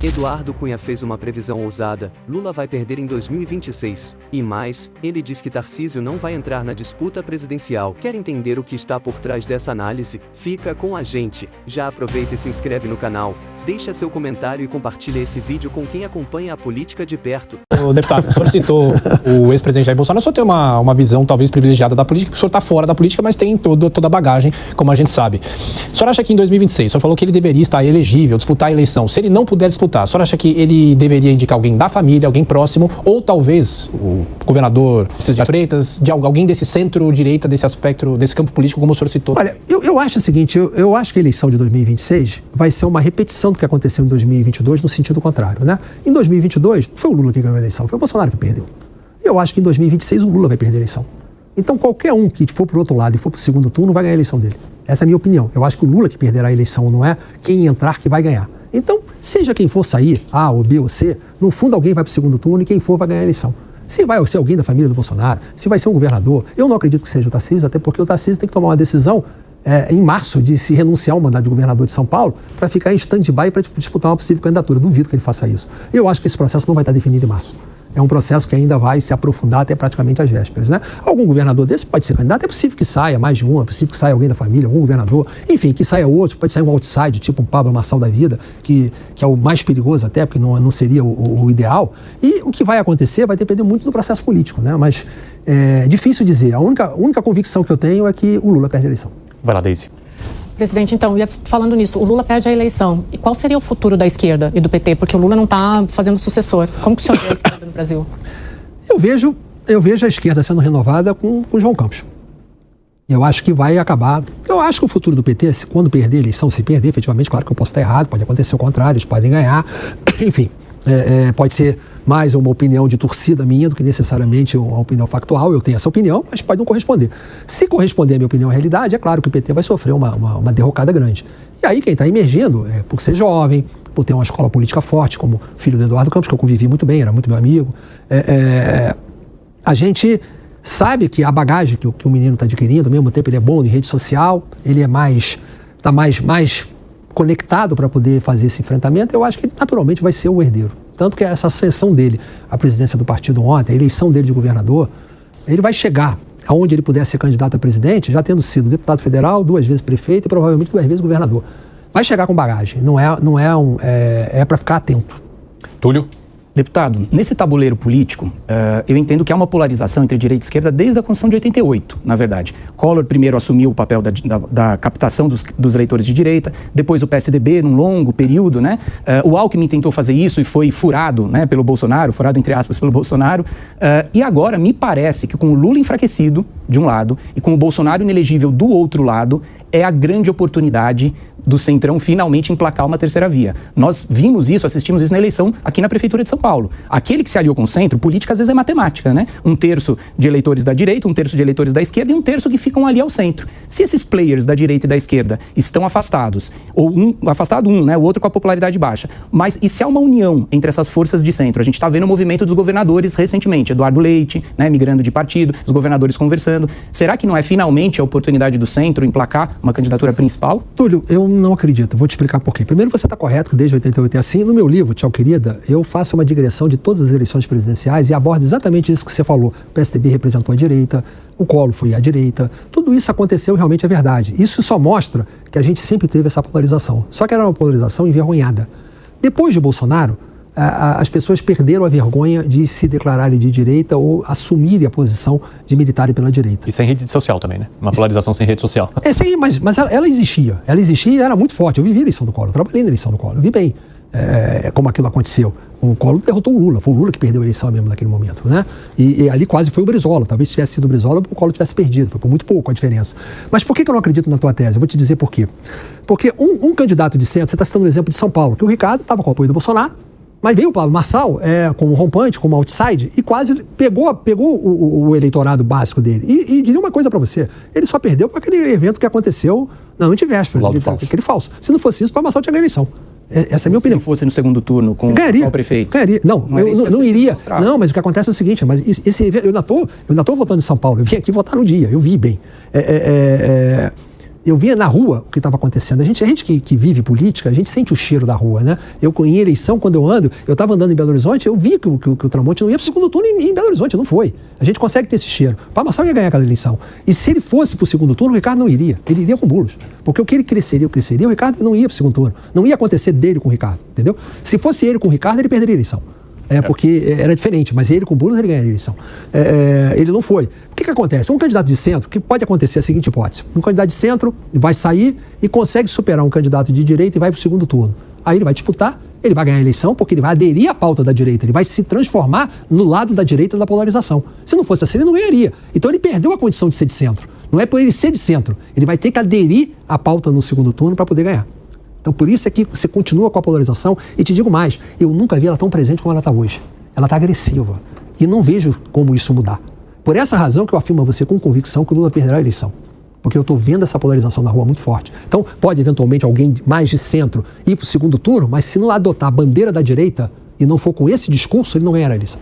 Eduardo Cunha fez uma previsão ousada: Lula vai perder em 2026. E mais, ele diz que Tarcísio não vai entrar na disputa presidencial. Quer entender o que está por trás dessa análise? Fica com a gente. Já aproveita e se inscreve no canal. Deixa seu comentário e compartilha esse vídeo com quem acompanha a política de perto. O deputado, o senhor citou o ex-presidente Jair Bolsonaro. O senhor tem uma visão talvez privilegiada da política, porque o senhor está fora da política, mas tem toda a bagagem, como a gente sabe. O senhor acha que em 2026, o senhor falou que ele deveria estar elegível, disputar a eleição. Se ele não puder disputar, o senhor acha que ele deveria indicar alguém da família, alguém próximo, ou talvez o governador Freitas, de alguém desse centro-direita, desse aspecto, desse campo político, como o senhor citou? Olha, eu acho o seguinte, eu acho que a eleição de 2026 vai ser uma repetição do que aconteceu em 2022 no sentido contrário, né? Em 2022, não foi o Lula que ganhou a eleição, foi o Bolsonaro que perdeu. Eu acho que em 2026 o Lula vai perder a eleição. Então qualquer um que for para o outro lado e for para o segundo turno vai ganhar a eleição dele. Essa é a minha opinião. Eu acho que o Lula que perderá a eleição, não é quem entrar que vai ganhar. Então, seja quem for sair, A ou B ou C, no fundo alguém vai para o segundo turno e quem for vai ganhar a eleição. Se vai ser alguém da família do Bolsonaro, se vai ser um governador, eu não acredito que seja o Tarcísio, até porque o Tarcísio tem que tomar uma decisão em março de se renunciar ao mandato de governador de São Paulo para ficar em stand-by para disputar uma possível candidatura. Duvido que ele faça isso. Eu acho que esse processo não vai estar definido em março. É um processo que ainda vai se aprofundar até praticamente às vésperas, né? Algum governador desse pode ser candidato, é possível que saia mais de um, é possível que saia alguém da família, algum governador, enfim, que saia outro, pode sair um outside, tipo um Pablo Marçal da vida, que é o mais perigoso até, porque não seria o ideal. E o que vai acontecer vai depender muito do processo político, né? Mas é difícil dizer. A única convicção que eu tenho é que o Lula perde a eleição. Vai lá, Deise. Presidente, então, falando nisso, o Lula perde a eleição. E qual seria o futuro da esquerda e do PT? Porque o Lula não está fazendo sucessor. Como que o senhor vê a esquerda no Brasil? Eu vejo a esquerda sendo renovada com o João Campos. Eu acho que vai acabar. Eu acho que o futuro do PT, quando perder a eleição, se perder, efetivamente, claro que eu posso estar errado, pode acontecer o contrário, eles podem ganhar. Enfim, pode ser mais uma opinião de torcida minha do que necessariamente uma opinião factual. Eu tenho essa opinião, mas pode não corresponder. Se corresponder à minha opinião à realidade, é claro que o PT vai sofrer uma derrocada grande. E aí quem está emergindo, por ser jovem, por ter uma escola política forte, como filho do Eduardo Campos, que eu convivi muito bem, era muito meu amigo, a gente sabe que a bagagem que o menino está adquirindo, ao mesmo tempo ele é bom em rede social, ele está mais conectado para poder fazer esse enfrentamento. Eu acho que naturalmente vai ser o herdeiro. Tanto que essa ascensão dele à presidência do partido ontem, a eleição dele de governador, ele vai chegar aonde ele puder ser candidato a presidente, já tendo sido deputado federal, 2 vezes prefeito e provavelmente 2 vezes governador. Vai chegar com bagagem, é para ficar atento. Túlio? Deputado, nesse tabuleiro político, eu entendo que há uma polarização entre direita e esquerda desde a Constituição de 88, na verdade. Collor primeiro assumiu o papel da captação dos eleitores de direita, depois o PSDB num longo período, né? O Alckmin tentou fazer isso e foi furado, né, pelo Bolsonaro, furado entre aspas pelo Bolsonaro, e agora me parece que com o Lula enfraquecido, de um lado, e com o Bolsonaro inelegível do outro lado, é a grande oportunidade do Centrão finalmente emplacar uma terceira via. Nós vimos isso, assistimos isso na eleição aqui na Prefeitura de São Paulo. Aquele que se aliou com o centro, política às vezes é matemática, né? 1/3 de eleitores da direita, 1/3 de eleitores da esquerda e 1/3 que ficam ali ao centro. Se esses players da direita e da esquerda estão afastados, ou afastado um, né? O outro com a popularidade baixa, mas e se há uma união entre essas forças de centro? A gente está vendo o movimento dos governadores recentemente, Eduardo Leite, né, migrando de partido, os governadores conversando. Será que não é finalmente a oportunidade do centro emplacar uma candidatura principal? Túlio, eu não acredito. Vou te explicar por quê. Primeiro, você está correto que desde 88 é assim. No meu livro, Tchau Querida, eu faço uma digressão de todas as eleições presidenciais e abordo exatamente isso que você falou. O PSDB representou a direita, o Collor foi à direita. Tudo isso aconteceu e realmente é verdade. Isso só mostra que a gente sempre teve essa polarização. Só que era uma polarização envergonhada. Depois de Bolsonaro, as pessoas perderam a vergonha de se declararem de direita ou assumirem a posição de militarem pela direita. E sem rede social também, né? Uma polarização sem rede social. Sim, mas ela existia. Ela existia e era muito forte. Eu vivi a eleição do Collor, eu trabalhei na eleição do Collor, eu vi bem como aquilo aconteceu. O Collor derrotou o Lula, foi o Lula que perdeu a eleição mesmo naquele momento, né? E ali quase foi o Brizola. Talvez se tivesse sido o Brizola, o Collor tivesse perdido. Foi por muito pouco a diferença. Mas por que eu não acredito na tua tese? Eu vou te dizer por quê. Porque um candidato de centro, você está citando o exemplo de São Paulo, que o Ricardo estava com o apoio do Bolsonaro, mas veio o Pablo Marçal como rompante, como outside, e quase pegou o eleitorado básico dele. E diria uma coisa para você, ele só perdeu por aquele evento que aconteceu na antevéspera. Aquele falso. Se não fosse isso, o Pablo Marçal tinha ganho a eleição. Essa é a minha opinião. Se fosse no segundo turno com o prefeito? Ganharia. Não iria. Não, mas o que acontece é o seguinte, mas esse evento, eu ainda estou votando em São Paulo, eu vim aqui votar no dia, eu vi bem. Eu via na rua o que estava acontecendo. A gente que vive política, a gente sente o cheiro da rua, né? Eu, em eleição, quando eu ando, eu estava andando em Belo Horizonte, eu vi que o Tramonte não ia para o segundo turno em Belo Horizonte, não foi. A gente consegue ter esse cheiro. O Palmaçal ia ganhar aquela eleição. E se ele fosse para o segundo turno, o Ricardo não iria. Ele iria com Boulos. Porque o que ele cresceria, o Ricardo não ia para o segundo turno. Não ia acontecer dele com o Ricardo, entendeu? Se fosse ele com o Ricardo, ele perderia a eleição. Porque era diferente, mas ele com Boulos ele ganharia a eleição. Ele não foi. O que acontece? Um candidato de centro, que pode acontecer a seguinte hipótese: um candidato de centro vai sair e consegue superar um candidato de direita e vai para o segundo turno. Aí ele vai disputar, ele vai ganhar a eleição porque ele vai aderir à pauta da direita, ele vai se transformar no lado da direita da polarização. Se não fosse assim, ele não ganharia. Então ele perdeu a condição de ser de centro. Não é por ele ser de centro, ele vai ter que aderir à pauta no segundo turno para poder ganhar. Então, por isso é que você continua com a polarização. E te digo mais, eu nunca vi ela tão presente como ela está hoje. Ela está agressiva. E não vejo como isso mudar. Por essa razão que eu afirmo a você com convicção que o Lula perderá a eleição. Porque eu estou vendo essa polarização na rua muito forte. Então, pode eventualmente alguém mais de centro ir para o segundo turno, mas se não adotar a bandeira da direita e não for com esse discurso, ele não ganhará a eleição.